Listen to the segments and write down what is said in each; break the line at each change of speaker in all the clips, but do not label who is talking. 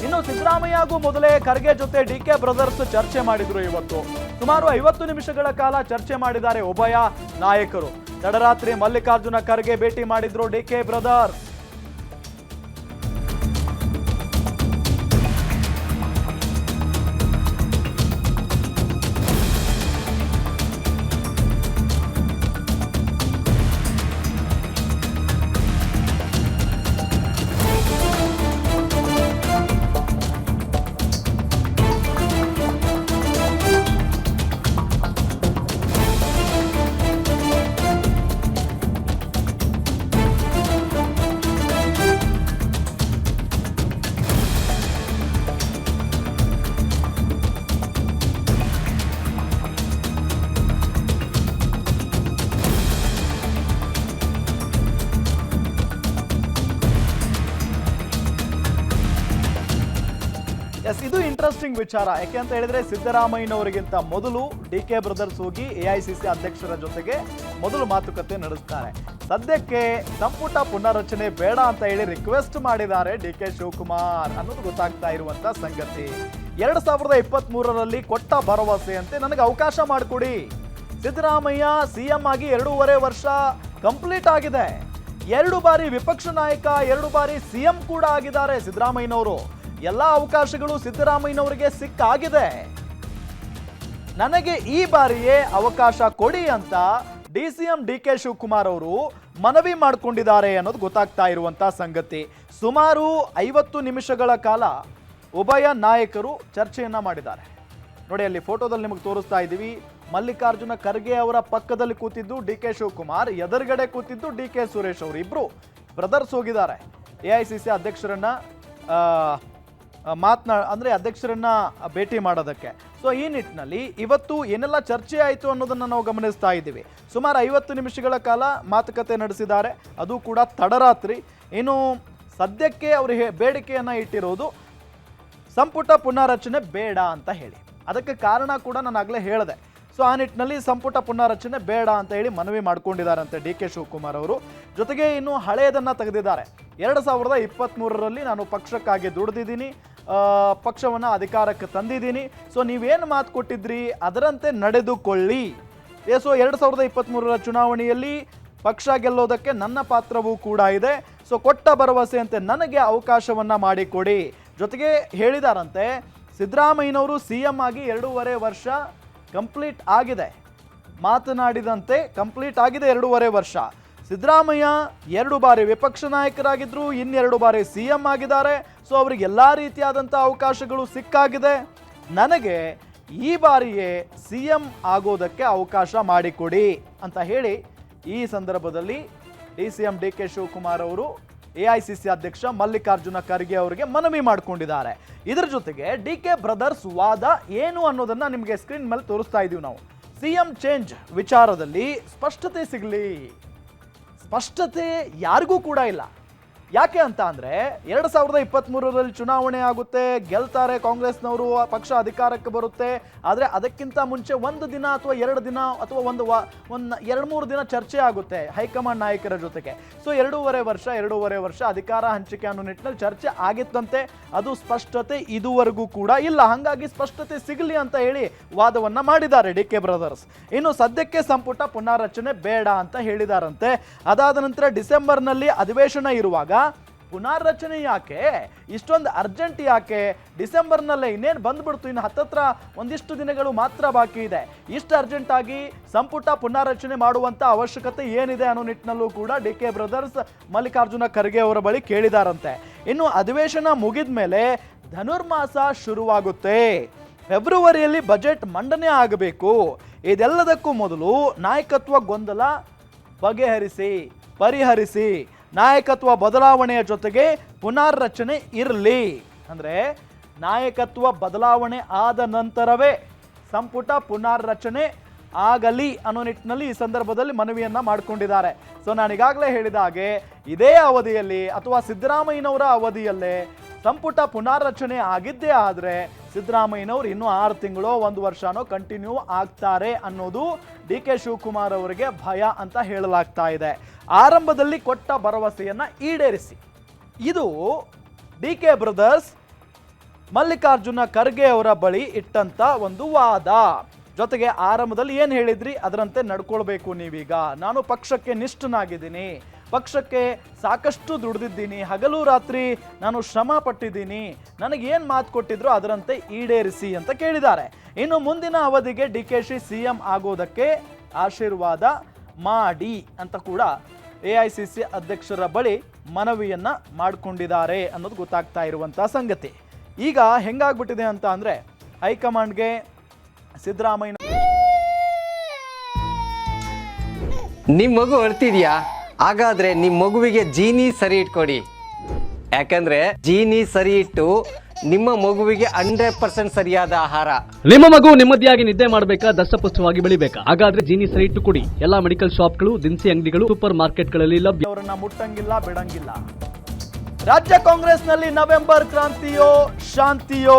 ಇನ್ನು ಸಿದ್ದರಾಮಯ್ಯಗೂ ಮೊದಲೇ ಖರ್ಗೆ ಜೊತೆ ಡಿಕೆ ಬ್ರದರ್ಸ್ ಚರ್ಚೆ ಮಾಡಿದ್ರು. ಇವತ್ತು ಸುಮಾರು 50 ನಿಮಿಷಗಳ ಕಾಲ ಚರ್ಚೆ ಮಾಡಿದ್ದಾರೆ ಉಭಯ ನಾಯಕರು. ತಡರಾತ್ರಿ ಮಲ್ಲಿಕಾರ್ಜುನ ಖರ್ಗೆ ಭೇಟಿ ಮಾಡಿದ್ರು ಡಿಕೆ ಬ್ರದರ್ಸ್. ಇದು ಇಂಟ್ರೆಸ್ಟಿಂಗ್ ವಿಚಾರ. ಯಾಕೆ ಅಂತ ಹೇಳಿದ್ರೆ ಸಿದ್ದರಾಮಯ್ಯನವರಿಗಿಂತ ಮೊದಲು ಡಿಕೆ ಬ್ರದರ್ಸ್ ಹೋಗಿ ಎಐಸಿಸಿ ಅಧ್ಯಕ್ಷರ ಜೊತೆಗೆ ಮೊದಲು ಮಾತುಕತೆ ನಡೆಸ್ತಾರೆ. ಸದ್ಯಕ್ಕೆ ಸಂಪುಟ ಪುನರ್ರಚನೆ ಬೇಡ ಅಂತ ಹೇಳಿ ರಿಕ್ವೆಸ್ಟ್ ಮಾಡಿದ್ದಾರೆ ಡಿಕೆ ಶಿವಕುಮಾರ್ ಅನ್ನೋದು ಗೊತ್ತಾಗ್ತಾ ಇರುವಂತ ಸಂಗತಿ. 2023ರಲ್ಲಿ ಕೊಟ್ಟ ಭರವಸೆಯಂತೆ ನನಗೆ ಅವಕಾಶ ಮಾಡಿಕೊಡಿ. ಸಿದ್ದರಾಮಯ್ಯ ಸಿಎಂ ಆಗಿ 2.5 ವರ್ಷ ಕಂಪ್ಲೀಟ್ ಆಗಿದೆ. 2 ಬಾರಿ ವಿಪಕ್ಷ ನಾಯಕ, 2 ಬಾರಿ ಸಿಎಂ ಕೂಡ ಆಗಿದ್ದಾರೆ ಸಿದ್ದರಾಮಯ್ಯನವರು. ಎಲ್ಲ ಅವಕಾಶಗಳು ಸಿದ್ದರಾಮಯ್ಯನವರಿಗೆ ಸಿಕ್ಕಾಗಿದೆ. ನನಗೆ ಈ ಬಾರಿಯೇ ಅವಕಾಶ ಕೊಡಿ ಅಂತ ಡಿಸಿಎಂ ಡಿಕೆ ಶಿವಕುಮಾರ್ ಅವರು ಮನವಿ ಮಾಡಿಕೊಂಡಿದ್ದಾರೆ ಅನ್ನೋದು ಗೊತ್ತಾಗ್ತಾ ಇರುವಂತ ಸಂಗತಿ. ಸುಮಾರು 50 ನಿಮಿಷಗಳ ಕಾಲ ಉಭಯ ನಾಯಕರು ಚರ್ಚೆಯನ್ನ ಮಾಡಿದ್ದಾರೆ. ನೋಡಿ, ಅಲ್ಲಿ ಫೋಟೋದಲ್ಲಿ ನಿಮಗೆ ತೋರಿಸ್ತಾ ಇದ್ದೀವಿ. ಮಲ್ಲಿಕಾರ್ಜುನ ಖರ್ಗೆ ಅವರ ಪಕ್ಕದಲ್ಲಿ ಕೂತಿದ್ದು ಡಿಕೆ ಶಿವಕುಮಾರ್, ಎದುರುಗಡೆ ಕೂತಿದ್ದು ಡಿಕೆ ಸುರೇಶ್ ಅವರು. ಇಬ್ರು ಬ್ರದರ್ಸ್ ಹೋಗಿದ್ದಾರೆ ಎಐಸಿಸಿ ಅಧ್ಯಕ್ಷರನ್ನ ಅಧ್ಯಕ್ಷರನ್ನ ಭೇಟಿ ಮಾಡೋದಕ್ಕೆ. ಸೊ ಈ ನಿಟ್ಟಿನಲ್ಲಿ ಇವತ್ತು ಏನೆಲ್ಲ ಚರ್ಚೆ ಆಯಿತು ಅನ್ನೋದನ್ನು ನಾವು ಗಮನಿಸ್ತಾ ಇದ್ದೀವಿ. ಸುಮಾರು 50 ನಿಮಿಷಗಳ ಕಾಲ ಮಾತುಕತೆ ನಡೆಸಿದ್ದಾರೆ, ಅದು ಕೂಡ ತಡರಾತ್ರಿ. ಇನ್ನು ಸದ್ಯಕ್ಕೆ ಅವರು ಬೇಡಿಕೆಯನ್ನು ಇಟ್ಟಿರೋದು ಸಂಪುಟ ಪುನಾರಚನೆ ಬೇಡ ಅಂತ ಹೇಳಿ. ಅದಕ್ಕೆ ಕಾರಣ ಕೂಡ ನಾನು ಆಗಲೇ ಹೇಳಿದೆ. ಸೊ ಆ ನಿಟ್ಟಿನಲ್ಲಿ ಸಂಪುಟ ಪುನಾರಚನೆ ಬೇಡ ಅಂತ ಹೇಳಿ ಮನವಿ ಮಾಡ್ಕೊಂಡಿದ್ದಾರಂತೆ ಡಿಕೆ ಶಿವಕುಮಾರ್ ಅವರು. ಜೊತೆಗೆ ಇನ್ನು ಹಳೆಯದನ್ನು ತೆಗೆದಿದ್ದಾರೆ. 2023ರಲ್ಲಿ ನಾನು ಪಕ್ಷಕ್ಕಾಗಿ ದುಡಿದಿದ್ದೀನಿ, ಪಕ್ಷವನ್ನು ಅಧಿಕಾರಕ್ಕೆ ತಂದಿದ್ದೀನಿ. ಸೊ ನೀವೇನು ಮಾತು ಕೊಟ್ಟಿದ್ರಿ ಅದರಂತೆ ನಡೆದುಕೊಳ್ಳಿ. ಸೊ 2023ರ ಚುನಾವಣೆಯಲ್ಲಿ ಪಕ್ಷ ಗೆಲ್ಲೋದಕ್ಕೆ ನನ್ನ ಪಾತ್ರವೂ ಕೂಡ ಇದೆ. ಸೊ ಕೊಟ್ಟ ಭರವಸೆಯಂತೆ ನನಗೆ ಅವಕಾಶವನ್ನು ಮಾಡಿಕೊಡಿ. ಜೊತೆಗೆ ಹೇಳಿದಾರಂತೆ ಸಿದ್ದರಾಮಯ್ಯನವರು ಸಿಎಂ ಆಗಿ 2.5 ವರ್ಷ ಕಂಪ್ಲೀಟ್ ಆಗಿದೆ. ಮಾತನಾಡಿದಂತೆ ಕಂಪ್ಲೀಟ್ ಆಗಿದೆ 2.5 ವರ್ಷ. ಸಿದ್ದರಾಮಯ್ಯ 2 ಬಾರಿ ವಿಪಕ್ಷ ನಾಯಕರಾಗಿದ್ರು, 2 ಬಾರಿ ಸಿಎಂ ಆಗಿದ್ದಾರೆ. ಸೊ ಅವರಿಗೆ ಎಲ್ಲ ರೀತಿಯಾದಂಥ ಅವಕಾಶಗಳು ಸಿಕ್ಕಾಗಿದೆ. ನನಗೆ ಈ ಬಾರಿಯೇ ಸಿಎಂ ಆಗೋದಕ್ಕೆ ಅವಕಾಶ ಮಾಡಿಕೊಡಿ ಅಂತ ಹೇಳಿ ಈ ಸಂದರ್ಭದಲ್ಲಿ ಡಿಸಿಎಂ ಡಿಕೆ ಶಿವಕುಮಾರ್ ಅವರು ಎಐಸಿಸಿ ಅಧ್ಯಕ್ಷ ಮಲ್ಲಿಕಾರ್ಜುನ ಖರ್ಗೆ ಅವರಿಗೆ ಮನವಿ ಮಾಡಿಕೊಂಡಿದ್ದಾರೆ. ಇದರ ಜೊತೆಗೆ ಡಿಕೆ ಬ್ರದರ್ಸ್ ವಾದ ಏನು ಅನ್ನೋದನ್ನ ನಿಮಗೆ ಸ್ಕ್ರೀನ್ ಮೇಲೆ ತೋರಿಸ್ತಾ ಇದೀವಿ ನಾವು. ಸಿಎಂ ಚೇಂಜ್ ವಿಚಾರದಲ್ಲಿ ಸ್ಪಷ್ಟತೆ ಸಿಗಲಿ. ಸ್ಪಷ್ಟತೆ ಯಾರಿಗೂ ಕೂಡ ಇಲ್ಲ. ಯಾಕೆ ಅಂತ ಅಂದರೆ 2023ರಲ್ಲಿ ಚುನಾವಣೆ ಆಗುತ್ತೆ, ಗೆಲ್ತಾರೆ ಕಾಂಗ್ರೆಸ್ನವರು, ಪಕ್ಷ ಅಧಿಕಾರಕ್ಕೆ ಬರುತ್ತೆ. ಆದರೆ ಅದಕ್ಕಿಂತ ಮುಂಚೆ 1 ದಿನ ಅಥವಾ 2 ದಿನ ಅಥವಾ ಒಂದು 2-3 ದಿನ ಚರ್ಚೆ ಆಗುತ್ತೆ ಹೈಕಮಾಂಡ್ ನಾಯಕರ ಜೊತೆಗೆ. ಸೊ 2.5 ವರ್ಷ ಅಧಿಕಾರ ಹಂಚಿಕೆ ಅನ್ನೋ ನಿಟ್ಟಿನಲ್ಲಿ ಚರ್ಚೆ ಆಗಿತ್ತಂತೆ. ಅದು ಸ್ಪಷ್ಟತೆ ಇದುವರೆಗೂ ಕೂಡ ಇಲ್ಲ. ಹಾಗಾಗಿ ಸ್ಪಷ್ಟತೆ ಸಿಗಲಿ ಅಂತ ಹೇಳಿ ವಾದವನ್ನು ಮಾಡಿದ್ದಾರೆ ಡಿಕೆ ಬ್ರದರ್ಸ್. ಇನ್ನು ಸದ್ಯಕ್ಕೆ ಸಂಪುಟ ಪುನಾರಚನೆ ಬೇಡ ಅಂತ ಹೇಳಿದಾರಂತೆ. ಅದಾದ ನಂತರ ಡಿಸೆಂಬರ್ನಲ್ಲಿ ಅಧಿವೇಶನ ಇರುವಾಗ ಪುನಾರಚನೆ ಯಾಕೆ, ಇಷ್ಟೊಂದು ಅರ್ಜೆಂಟ್ ಯಾಕೆ, ಡಿಸೆಂಬರ್ನಲ್ಲೇ ಇನ್ನೇನು ಬಂದ್ಬಿಡ್ತು, ಇನ್ನು ಹತ್ತತ್ರ ಒಂದಿಷ್ಟು ದಿನಗಳು ಮಾತ್ರ ಬಾಕಿ ಇದೆ, ಇಷ್ಟು ಅರ್ಜೆಂಟ್ ಆಗಿ ಸಂಪುಟ ಪುನಾರಚನೆ ಮಾಡುವಂತ ಅವಶ್ಯಕತೆ ಏನಿದೆ ಅನ್ನೋ ನಿಟ್ಟಿನಲ್ಲೂ ಕೂಡ ಡಿಕೆ ಬ್ರದರ್ಸ್ ಮಲ್ಲಿಕಾರ್ಜುನ ಖರ್ಗೆ ಅವರ ಬಳಿ ಕೇಳಿದಾರಂತೆ. ಇನ್ನು ಅಧಿವೇಶನ ಮುಗಿದ ಮೇಲೆ ಧನುರ್ಮಾಸ ಶುರುವಾಗುತ್ತೆ. ಫೆಬ್ರವರಿಯಲ್ಲಿ ಬಜೆಟ್ ಮಂಡನೆ ಆಗಬೇಕು. ಇದೆಲ್ಲದಕ್ಕೂ ಮೊದಲು ನಾಯಕತ್ವ ಗೊಂದಲ ಪರಿಹರಿಸಿ ನಾಯಕತ್ವ ಬದಲಾವಣೆಯ ಜೊತೆಗೆ ಪುನಾರಚನೆ ಇರಲಿ. ಅಂದರೆ ನಾಯಕತ್ವ ಬದಲಾವಣೆ ಆದ ನಂತರವೇ ಸಂಪುಟ ಪುನಾರಚನೆ ಆಗಲಿ ಅನ್ನೋ ನಿಟ್ಟಿನಲ್ಲಿ ಈ ಸಂದರ್ಭದಲ್ಲಿ ಮನವಿಯನ್ನ ಮಾಡಿಕೊಂಡಿದ್ದಾರೆ. ಸೊ ನಾನೀಗಾಗಲೇ ಹೇಳಿದ ಹಾಗೆ ಇದೇ ಅವಧಿಯಲ್ಲಿ ಅಥವಾ ಸಿದ್ದರಾಮಯ್ಯನವರ ಅವಧಿಯಲ್ಲೇ ಸಂಪುಟ ಪುನಾರಚನೆ ಆಗಿದ್ದೇ ಆದರೆ ಸಿದ್ದರಾಮಯ್ಯನವರು ಇನ್ನೂ 6 ತಿಂಗಳು 1 ವರ್ಷನೋ ಕಂಟಿನ್ಯೂ ಆಗ್ತಾರೆ ಅನ್ನೋದು ಡಿಕೆ ಶಿವಕುಮಾರ್ ಅವರಿಗೆ ಭಯ ಅಂತ ಹೇಳಲಾಗ್ತಾ ಇದೆ. ಆರಂಭದಲ್ಲಿ ಕೊಟ್ಟ ಭರವಸೆಯನ್ನ ಈಡೇರಿಸಿ. ಇದು ಡಿಕೆ ಬ್ರದರ್ಸ್ ಮಲ್ಲಿಕಾರ್ಜುನ ಖರ್ಗೆ ಅವರ ಬಳಿ ಇಟ್ಟಂತ ಒಂದು ವಾದ. ಜೊತೆಗೆ ಆರಂಭದಲ್ಲಿ ಏನು ಹೇಳಿದ್ರಿ ಅದರಂತೆ ನಡ್ಕೊಳ್ಬೇಕು ನೀವೀಗ. ನಾನು ಪಕ್ಷಕ್ಕೆ ನಿಷ್ಠನಾಗಿದ್ದೀನಿ, ಪಕ್ಷಕ್ಕೆ ಸಾಕಷ್ಟು ದುಡಿದಿದ್ದೀನಿ, ಹಗಲು ರಾತ್ರಿ ನಾನು ಶ್ರಮ ಪಟ್ಟಿದ್ದೀನಿ, ನನಗೇನು ಮಾತು ಕೊಟ್ಟಿದ್ರು ಅದರಂತೆ ಈಡೇರಿಸಿ ಅಂತ ಕೇಳಿದ್ದಾರೆ. ಇನ್ನು ಮುಂದಿನ ಅವಧಿಗೆ DKಶಿ CM ಆಗೋದಕ್ಕೆ ಆಶೀರ್ವಾದ ಮಾಡಿ ಅಂತ ಕೂಡ AICC ಅಧ್ಯಕ್ಷರ ಬಳಿ ಮನವಿಯನ್ನ ಮಾಡಿಕೊಂಡಿದ್ದಾರೆ ಅನ್ನೋದು ಗೊತ್ತಾಗ್ತಾ ಇರುವಂತಹ ಸಂಗತಿ. ಈಗ ಹೆಂಗಾಗ್ಬಿಟ್ಟಿದೆ ಅಂತ ಅಂದ್ರೆ ಹೈಕಮಾಂಡ್ಗೆ ಸಿದ್ದರಾಮಯ್ಯ
ನಿಮ್ಮ ಮಗು ಅಳ್ತಿದ್ಯಾ? ಹಾಗಾದ್ರೆ ನಿಮ್ಮ ಮಗುವಿಗೆ ಜೀನಿ ಸರಿ ಇಟ್ಕೊಡಿ. ಯಾಕಂದ್ರೆ ಜೀನಿ ಸರಿ ಇಟ್ಟು ನಿಮ್ಮ ಮಗುವಿಗೆ 100% ಸರಿಯಾದ ಆಹಾರ.
ನಿಮ್ಮ ಮಗು ನೆಮ್ಮದಿಯಾಗಿ ನಿದ್ದೆ ಮಾಡಬೇಕಾ, ದಷ್ಟಪುಷ್ಟವಾಗಿ ಬೆಳಿಬೇಕಾ? ಹಾಗಾದ್ರೆ ಜೀನಿ ಸರಿ ಇಟ್ಟು ಕೊಡಿ. ಎಲ್ಲಾ ಮೆಡಿಕಲ್ ಶಾಪ್ಗಳು, ದಿನಸಿ ಅಂಗಡಿಗಳು, ಸೂಪರ್ ಮಾರ್ಕೆಟ್ಗಳಲ್ಲಿ ಲಭ್ಯ.
ಅವರನ್ನ ಮುಟ್ಟಂಗಿಲ್ಲ ಬಿಡಂಗಿಲ್ಲ. ರಾಜ್ಯ ಕಾಂಗ್ರೆಸ್ನಲ್ಲಿ ನವೆಂಬರ್ ಕ್ರಾಂತಿಯೋ ಶಾಂತಿಯೋ?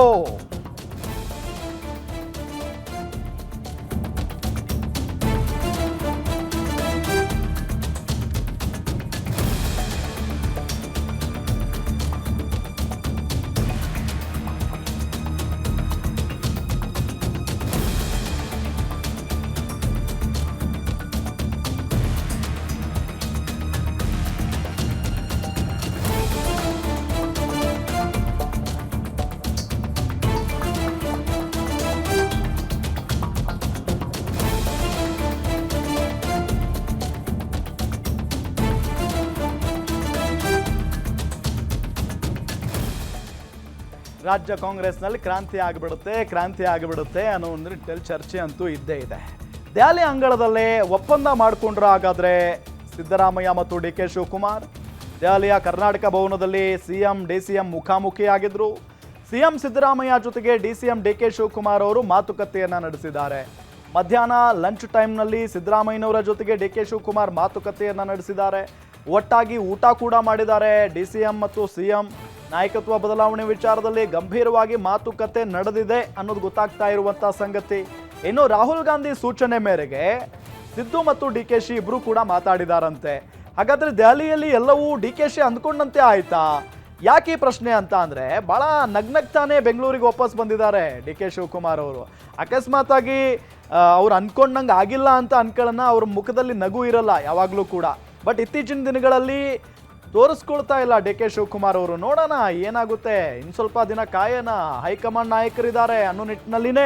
ರಾಜ್ಯ ಕಾಂಗ್ರೆಸ್ನಲ್ಲಿ ಕ್ರಾಂತಿ ಆಗಿಬಿಡುತ್ತೆ ಅನ್ನೋ ಒಂದು ನಿಟ್ಟಿನಲ್ಲಿ ಚರ್ಚೆ ಅಂತೂ ಇದ್ದೇ ಇದೆ. ದೆಹಲಿ ಅಂಗಳದಲ್ಲೇ ಒಪ್ಪಂದ ಮಾಡಿಕೊಂಡ್ರು ಹಾಗಾದ್ರೆ ಸಿದ್ದರಾಮಯ್ಯ ಮತ್ತು DK ಶಿವಕುಮಾರ್. ದೆಹಲಿಯ ಕರ್ನಾಟಕ ಭವನದಲ್ಲಿ CM DCM ಮುಖಾಮುಖಿಯಾಗಿದ್ರು. CM ಸಿದ್ದರಾಮಯ್ಯ ಜೊತೆಗೆ DCM DK ಶಿವಕುಮಾರ್ ಅವರು ಮಾತುಕತೆಯನ್ನ ನಡೆಸಿದ್ದಾರೆ. ಮಧ್ಯಾಹ್ನ ಲಂಚ್ ಟೈಮ್ನಲ್ಲಿ ಸಿದ್ದರಾಮಯ್ಯನವರ ಜೊತೆಗೆ DK ಶಿವಕುಮಾರ್ ಮಾತುಕತೆಯನ್ನ ನಡೆಸಿದ್ದಾರೆ. ಒಟ್ಟಾಗಿ ಊಟ ಕೂಡ ಮಾಡಿದ್ದಾರೆ. DCM ಮತ್ತು CM ನಾಯಕತ್ವ ಬದಲಾವಣೆ ವಿಚಾರದಲ್ಲಿ ಗಂಭೀರವಾಗಿ ಮಾತುಕತೆ ನಡೆದಿದೆ ಅನ್ನೋದು ಗೊತ್ತಾಗ್ತಾ ಇರುವಂತಹ ಸಂಗತಿ. ಇನ್ನು ರಾಹುಲ್ ಗಾಂಧಿ ಸೂಚನೆ ಮೇರೆಗೆ ಸಿದ್ದು ಮತ್ತು DKಶಿ ಇಬ್ರು ಕೂಡ ಮಾತಾಡಿದಾರಂತೆ. ಹಾಗಾದ್ರೆ ದೆಹಲಿಯಲ್ಲಿ ಎಲ್ಲವೂ DKಶಿ ಅಂದ್ಕೊಂಡಂತೆ ಆಯ್ತಾ? ಯಾಕೆ ಈ ಪ್ರಶ್ನೆ ಅಂತ ಅಂದ್ರೆ ಬಹಳ ನಗ್ನಗ್ತಾನೆ ಬೆಂಗಳೂರಿಗೆ ವಾಪಸ್ ಬಂದಿದ್ದಾರೆ DK ಶಿವಕುಮಾರ್ ಅವರು. ಅಕಸ್ಮಾತ್ ಆಗಿ ಅವ್ರು ಅನ್ಕೊಂಡಂಗೆ ಆಗಿಲ್ಲ ಅಂತ ಅನ್ಕೊಳ್ಳೋಣ, ಅವ್ರ ಮುಖದಲ್ಲಿ ನಗು ಇರಲ್ಲ ಯಾವಾಗಲೂ ಕೂಡ. ಬಟ್ ಇತ್ತೀಚಿನ ದಿನಗಳಲ್ಲಿ ತೋರಿಸ್ಕೊಳ್ತಾ ಇಲ್ಲ DK ಶಿವಕುಮಾರ್ ಅವರು. ನೋಡೋಣ ಏನಾಗುತ್ತೆ, ಇನ್ನು ಸ್ವಲ್ಪ ದಿನ ಕಾಯೋಣ. ಹೈಕಮಾಂಡ್ ನಾಯಕರಿದ್ದಾರೆ ಅನ್ನೋ ನಿಟ್ಟಿನಲ್ಲಿನೇ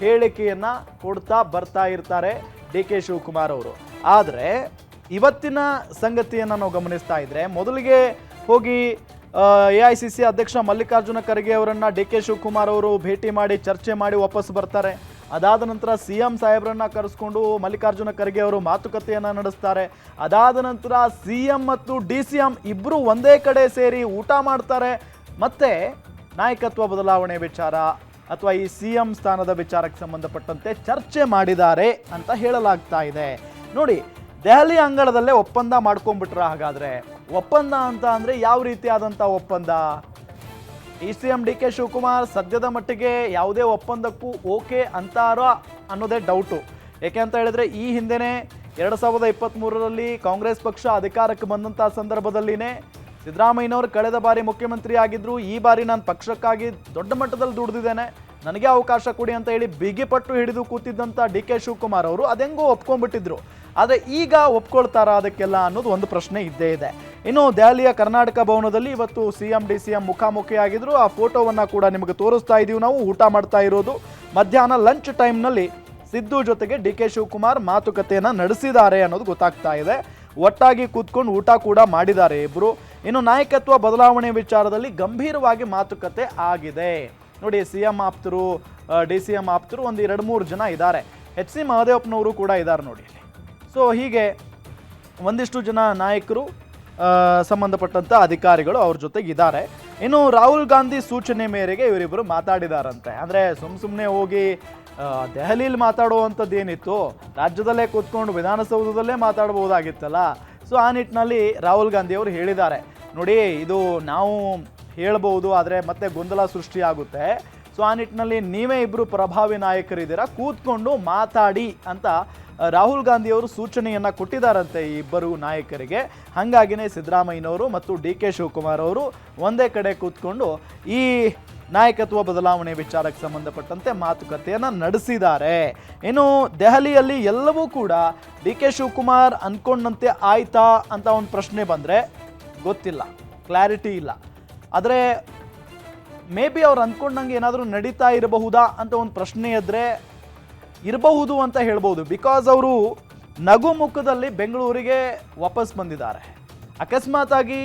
ಹೇಳಿಕೆಯನ್ನ ಕೊಡ್ತಾ ಬರ್ತಾ ಇರ್ತಾರೆ DK ಶಿವಕುಮಾರ್ ಅವರು. ಆದರೆ ಇವತ್ತಿನ ಸಂಗತಿಯನ್ನು ನಾವು ಗಮನಿಸ್ತಾ ಇದ್ರೆ ಮೊದಲಿಗೆ ಹೋಗಿ AICC ಅಧ್ಯಕ್ಷ ಮಲ್ಲಿಕಾರ್ಜುನ ಖರ್ಗೆ ಅವರನ್ನ DK ಶಿವಕುಮಾರ್ ಅವರು ಭೇಟಿ ಮಾಡಿ ಚರ್ಚೆ ಮಾಡಿ ವಾಪಸ್ ಬರ್ತಾರೆ. ಅದಾದ ನಂತರ CM ಸಾಹೇಬ್ರನ್ನ ಕರೆಸ್ಕೊಂಡು ಮಲ್ಲಿಕಾರ್ಜುನ ಖರ್ಗೆ ಅವರು ಮಾತುಕತೆಯನ್ನ ನಡೆಸ್ತಾರೆ. ಅದಾದ ನಂತರ CM ಮತ್ತು DCM ಇಬ್ರು ಒಂದೇ ಕಡೆ ಸೇರಿ ಊಟ ಮಾಡ್ತಾರೆ. ಮತ್ತೆ ನಾಯಕತ್ವ ಬದಲಾವಣೆ ವಿಚಾರ ಅಥವಾ ಈ CM ಸ್ಥಾನದ ವಿಚಾರಕ್ಕೆ ಸಂಬಂಧಪಟ್ಟಂತೆ ಚರ್ಚೆ ಮಾಡಿದ್ದಾರೆ ಅಂತ ಹೇಳಲಾಗ್ತಾ ಇದೆ. ನೋಡಿ, ದೆಹಲಿ ಅಂಗಳದಲ್ಲೇ ಒಪ್ಪಂದ ಮಾಡ್ಕೊಂಡ್ಬಿಟ್ರ. ಹಾಗಾದ್ರೆ ಒಪ್ಪಂದ ಅಂತ ಅಂದ್ರೆ ಯಾವ ರೀತಿಯಾದಂಥ ಒಪ್ಪಂದ? DCM DK ಶಿವಕುಮಾರ್ ಸದ್ಯದ ಮಟ್ಟಿಗೆ ಯಾವುದೇ ಒಪ್ಪಂದಕ್ಕೂ ಓಕೆ ಅಂತಾರೋ ಅನ್ನೋದೇ ಡೌಟು. ಏಕೆ ಅಂತ ಹೇಳಿದ್ರೆ ಈ ಹಿಂದೆನೇ 2023ರಲ್ಲಿ ಕಾಂಗ್ರೆಸ್ ಪಕ್ಷ ಅಧಿಕಾರಕ್ಕೆ ಬಂದಂಥ ಸಂದರ್ಭದಲ್ಲಿನೇ ಸಿದ್ದರಾಮಯ್ಯನವರು ಕಳೆದ ಬಾರಿ ಮುಖ್ಯಮಂತ್ರಿ ಆಗಿದ್ರು. ಈ ಬಾರಿ ನಾನು ಪಕ್ಷಕ್ಕಾಗಿ ದೊಡ್ಡ ಮಟ್ಟದಲ್ಲಿ ದುಡಿದಿದ್ದೇನೆ, ನನಗೆ ಅವಕಾಶ ಕೊಡಿ ಅಂತ ಹೇಳಿ ಬಿಗಿಪಟ್ಟು ಹಿಡಿದು ಕೂತಿದ್ದಂಥ DK ಶಿವಕುಮಾರ್ ಅವರು ಅದೆಂಗೋ ಒಪ್ಕೊಂಡ್ಬಿಟ್ಟಿದ್ರು. ಆದರೆ ಈಗ ಒಪ್ಕೊಳ್ತಾರಾ ಅದಕ್ಕೆಲ್ಲ ಅನ್ನೋದು ಒಂದು ಪ್ರಶ್ನೆ ಇದ್ದೇ ಇದೆ. ಇನ್ನು ದೆಹಲಿಯ ಕರ್ನಾಟಕ ಭವನದಲ್ಲಿ ಇವತ್ತು CM DCM ಮುಖಾಮುಖಿಯಾಗಿದ್ರು. ಆ ಫೋಟೋವನ್ನು ಕೂಡ ನಿಮಗೆ ತೋರಿಸ್ತಾ ಇದ್ದೀವಿ ನಾವು. ಊಟ ಮಾಡ್ತಾ ಇರೋದು ಮಧ್ಯಾಹ್ನ ಲಂಚ್ ಟೈಮ್ನಲ್ಲಿ ಸಿದ್ದು ಜೊತೆಗೆ DK ಶಿವಕುಮಾರ್ ಮಾತುಕತೆಯನ್ನು ನಡೆಸಿದ್ದಾರೆ ಅನ್ನೋದು ಗೊತ್ತಾಗ್ತಾ ಇದೆ. ಒಟ್ಟಾಗಿ ಕೂತ್ಕೊಂಡು ಊಟ ಕೂಡ ಮಾಡಿದ್ದಾರೆ ಇಬ್ಬರು. ಇನ್ನು ನಾಯಕತ್ವ ಬದಲಾವಣೆ ವಿಚಾರದಲ್ಲಿ ಗಂಭೀರವಾಗಿ ಮಾತುಕತೆ ಆಗಿದೆ. ನೋಡಿ, CM ಆಪ್ತರು DCM ಆಪ್ತರು ಒಂದು 2-3 ಜನ ಇದ್ದಾರೆ. HC ಮಹದೇವಪ್ಪನವರು ಕೂಡ ಇದ್ದಾರೆ ನೋಡಿ. ಸೊ ಹೀಗೆ ಒಂದಿಷ್ಟು ಜನ ನಾಯಕರು ಸಂಬಂಧಪಟ್ಟಂಥ ಅಧಿಕಾರಿಗಳು ಅವ್ರ ಜೊತೆಗೆ ಇದ್ದಾರೆ. ಇನ್ನು ರಾಹುಲ್ ಗಾಂಧಿ ಸೂಚನೆ ಮೇರೆಗೆ ಇವರಿಬ್ಬರು ಮಾತಾಡಿದಾರಂತೆ. ಅಂದರೆ ಸುಮ್ಮನೆ ಹೋಗಿ ದೆಹಲಿಯಲ್ಲಿ ಮಾತಾಡುವಂಥದ್ದು ಏನಿತ್ತು, ರಾಜ್ಯದಲ್ಲೇ ಕೂತ್ಕೊಂಡು ವಿಧಾನಸೌಧದಲ್ಲೇ ಮಾತಾಡ್ಬೋದಾಗಿತ್ತಲ್ಲ. ಸೊ ಆ ನಿಟ್ಟಿನಲ್ಲಿ ರಾಹುಲ್ ಗಾಂಧಿ ಅವರು ಹೇಳಿದ್ದಾರೆ, ನೋಡಿ ಇದು ನಾವು ಹೇಳ್ಬೋದು ಆದರೆ ಮತ್ತೆ ಗೊಂದಲ ಸೃಷ್ಟಿಯಾಗುತ್ತೆ. ಸೊ ಆ ನಿಟ್ಟಿನಲ್ಲಿ ನೀವೇ ಇಬ್ಬರು ಪ್ರಭಾವಿ ನಾಯಕರಿದ್ದೀರಾ, ಕೂತ್ಕೊಂಡು ಮಾತಾಡಿ ಅಂತ ರಾಹುಲ್ ಗಾಂಧಿ ಅವರು ಸೂಚನೆಯನ್ನು ಕೊಟ್ಟಿದ್ದಾರಂತೆ ಈ ಇಬ್ಬರು ನಾಯಕರಿಗೆ. ಹಾಗಾಗಿನೇ ಸಿದ್ದರಾಮಯ್ಯನವರು ಮತ್ತು DK ಶಿವಕುಮಾರ್ ಅವರು ಒಂದೇ ಕಡೆ ಕೂತ್ಕೊಂಡು ಈ ನಾಯಕತ್ವ ಬದಲಾವಣೆ ವಿಚಾರಕ್ಕೆ ಸಂಬಂಧಪಟ್ಟಂತೆ ಮಾತುಕತೆಯನ್ನು ನಡೆಸಿದ್ದಾರೆ. ಇನ್ನು ದೆಹಲಿಯಲ್ಲಿ ಎಲ್ಲವೂ ಕೂಡ ಡಿ ಕೆ ಶಿವಕುಮಾರ್ ಅಂದ್ಕೊಂಡಂತೆ ಆಯ್ತಾ ಅಂತ ಒಂದು ಪ್ರಶ್ನೆ ಬಂದರೆ ಗೊತ್ತಿಲ್ಲ, ಕ್ಲಾರಿಟಿ ಇಲ್ಲ. ಆದರೆ ಮೇ ಬಿ ಅವ್ರು ಅಂದ್ಕೊಂಡಂಗೆ ಏನಾದರೂ ನಡೀತಾ ಇರಬಹುದಾ ಅಂತ ಒಂದು ಪ್ರಶ್ನೆ ಇದ್ದರೆ ಇರಬಹುದು ಅಂತ ಹೇಳ್ಬೋದು. ಬಿಕಾಸ್ ಅವರು ನಗು ಮುಖದಲ್ಲಿ ಬೆಂಗಳೂರಿಗೆ ವಾಪಸ್ ಬಂದಿದ್ದಾರೆ. ಅಕಸ್ಮಾತಾಗಿ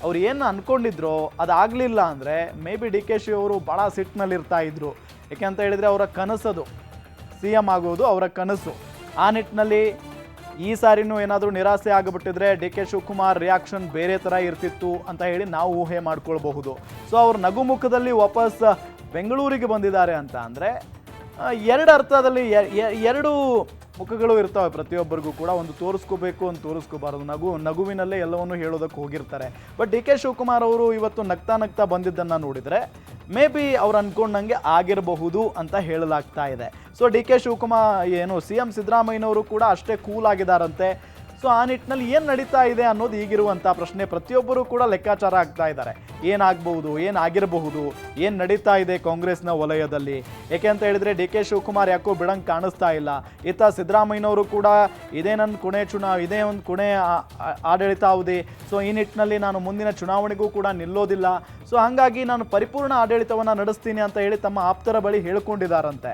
ಅವ್ರು ಏನು ಅಂದ್ಕೊಂಡಿದ್ರೋ ಅದಾಗಲಿಲ್ಲ ಅಂದರೆ may be D K she ಅವರು ಭಾಳ ಸಿಟ್ಟಿನಲ್ಲಿರ್ತಾ ಇದ್ರು. ಯಾಕೆಂತ ಹೇಳಿದರೆ ಅವರ ಕನಸದು ಸಿ ಎಮ್ ಆಗೋದು ಅವರ ಕನಸು. ಆ ನಿಟ್ಟಿನಲ್ಲಿ ಈ ಸಾರಿನೂ ಏನಾದರೂ ನಿರಾಸೆ ಆಗಿಬಿಟ್ಟಿದ್ರೆ ಡಿ ಕೆ ಶಿವಕುಮಾರ್ ರಿಯಾಕ್ಷನ್ ಬೇರೆ ಥರ ಇರ್ತಿತ್ತು ಅಂತ ಹೇಳಿ ನಾವು ಊಹೆ ಮಾಡ್ಕೊಳ್ಬಹುದು. ಸೊ ಅವ್ರು ನಗುಮುಖದಲ್ಲಿ ವಾಪಸ್ ಬೆಂಗಳೂರಿಗೆ ಬಂದಿದ್ದಾರೆ ಅಂತ ಅಂದರೆ ಎರಡು ಅರ್ಥದಲ್ಲಿ ಎರಡು ಮುಖಗಳು ಇರ್ತವೆ ಪ್ರತಿಯೊಬ್ಬರಿಗೂ ಕೂಡ. ಒಂದು ತೋರಿಸ್ಕೋಬೇಕು, ಒಂದು ತೋರಿಸ್ಕೋಬಾರದು. ನಗುವಿನಲ್ಲೇ ಎಲ್ಲವನ್ನು ಹೇಳೋದಕ್ಕೆ ಹೋಗಿರ್ತಾರೆ. ಬಟ್ ಡಿ ಕೆ ಶಿವಕುಮಾರ್ ಅವರು ಇವತ್ತು ನಗ್ತಾ ಬಂದಿದ್ದನ್ನು ನೋಡಿದರೆ ಮೇ ಬಿ ಅವ್ರು ಅಂದ್ಕೊಂಡಂಗೆ ಆಗಿರಬಹುದು ಅಂತ ಹೇಳಲಾಗ್ತಾ ಇದೆ. ಸೊ ಡಿ ಕೆ ಶಿವಕುಮಾರ್ ಏನು ಸಿ ಎಂ ಸಿದ್ದರಾಮಯ್ಯನವರು ಕೂಡ ಅಷ್ಟೇ ಕೂಲ್ ಆಗಿದ್ದಾರಂತೆ. ಸೊ ಆ ನಿಟ್ಟಿನಲ್ಲಿ ಏನು ನಡೀತಾ ಇದೆ ಅನ್ನೋದು ಈಗಿರುವಂಥ ಪ್ರಶ್ನೆ. ಪ್ರತಿಯೊಬ್ಬರು ಕೂಡ ಲೆಕ್ಕಾಚಾರ ಆಗ್ತಾ ಇದ್ದಾರೆ, ಏನಾಗಬಹುದು, ಏನಾಗಿರಬಹುದು, ಏನು ನಡೀತಾ ಇದೆ ಕಾಂಗ್ರೆಸ್ನ ವಲಯದಲ್ಲಿ. ಏಕೆ ಅಂತ ಹೇಳಿದರೆ ಡಿ ಕೆ ಶಿವಕುಮಾರ್ ಯಾಕೋ ಬಿಡಂಗೆ ಕಾಣಿಸ್ತಾ ಇಲ್ಲ. ಇತ್ತ ಸಿದ್ದರಾಮಯ್ಯನವರು ಕೂಡ ಇದೇ ನನ್ನ ಇದೇ ಒಂದು ಕೊನೆ ಆಡಳಿತಾವಧಿ. ಸೊ ಈ ನಿಟ್ಟಿನಲ್ಲಿ ನಾನು ಮುಂದಿನ ಚುನಾವಣೆಗೂ ಕೂಡ ನಿಲ್ಲೋದಿಲ್ಲ. ಸೊ ಹಾಗಾಗಿ ನಾನು ಪರಿಪೂರ್ಣ ಆಡಳಿತವನ್ನು ನಡೆಸ್ತೀನಿ ಅಂತ ಹೇಳಿ ತಮ್ಮ ಆಪ್ತರ ಬಳಿ ಹೇಳ್ಕೊಂಡಿದ್ದಾರಂತೆ.